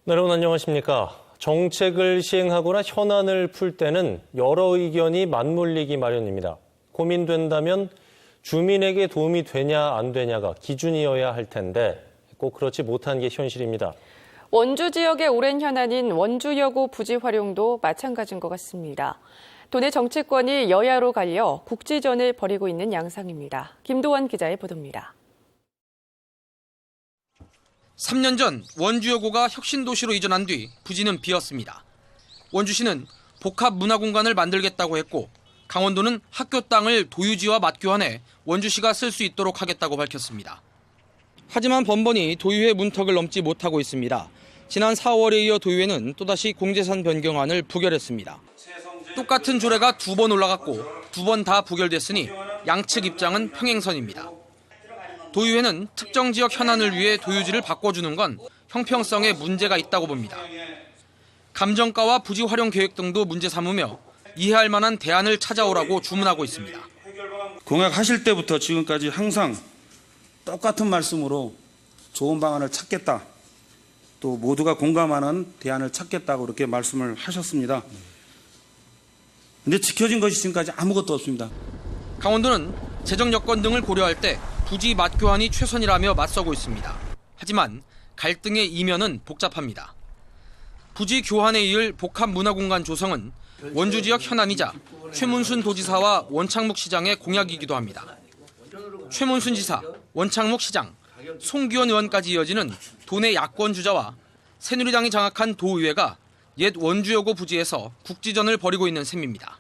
네, 여러분 안녕하십니까. 정책을 시행하거나 현안을 풀 때는 여러 의견이 맞물리기 마련입니다. 고민된다면 주민에게 도움이 되냐 안 되냐가 기준이어야 할 텐데 꼭 그렇지 못한 게 현실입니다. 원주 지역의 오랜 현안인 원주여고 부지 활용도 마찬가지인 것 같습니다. 도내 정치권이 여야로 갈려 국지전을 벌이고 있는 양상입니다. 김도원 기자의 보도입니다. 3년 전 원주여고가 혁신도시로 이전한 뒤 부지는 비었습니다. 원주시는 복합문화공간을 만들겠다고 했고 강원도는 학교 땅을 도유지와 맞교환해 원주시가 쓸 수 있도록 하겠다고 밝혔습니다. 하지만 번번이 도유의 문턱을 넘지 못하고 있습니다. 지난 4월에 이어 도유회는 또다시 공제산 변경안을 부결했습니다. 똑같은 조례가 2번 올라갔고 2번 다 부결됐으니 양측 입장은 평행선입니다. 도유회는 특정 지역 현안을 위해 도유지를 바꿔주는 건 형평성에 문제가 있다고 봅니다. 감정가와 부지 활용 계획 등도 문제 삼으며 이해할 만한 대안을 찾아오라고 주문하고 있습니다. 공약하실 때부터 지금까지 항상 똑같은 말씀으로 좋은 방안을 찾겠다. 또 모두가 공감하는 대안을 찾겠다고 그렇게 말씀을 하셨습니다. 근데 지켜진 것이 지금까지 아무것도 없습니다. 강원도는 재정 여건 등을 고려할 때 부지 맞교환이 최선이라며 맞서고 있습니다. 하지만 갈등의 이면은 복잡합니다. 부지 교환에 이을 복합문화공간 조성은 원주 지역 현안이자 최문순 도지사와 원창묵 시장의 공약이기도 합니다. 최문순 지사, 원창묵 시장, 송기원 의원까지 이어지는 도내 야권 주자와 새누리당이 장악한 도의회가 옛 원주여고 부지에서 국지전을 벌이고 있는 셈입니다.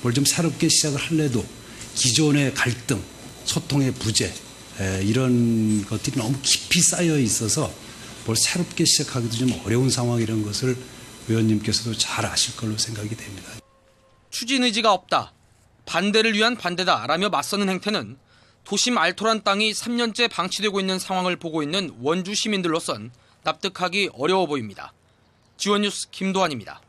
뭘 좀 새롭게 시작을 할래도 기존의 갈등, 소통의 부재 이런 것들이 너무 깊이 쌓여 있어서 뭘 새롭게 시작하기도 좀 어려운 상황이라는 것을 의원님께서도 잘 아실 걸로 생각이 됩니다. 추진 의지가 없다, 반대를 위한 반대다라며 맞서는 행태는 도심 알토란 땅이 3년째 방치되고 있는 상황을 보고 있는 원주 시민들로선 납득하기 어려워 보입니다. 지원뉴스 김도환입니다.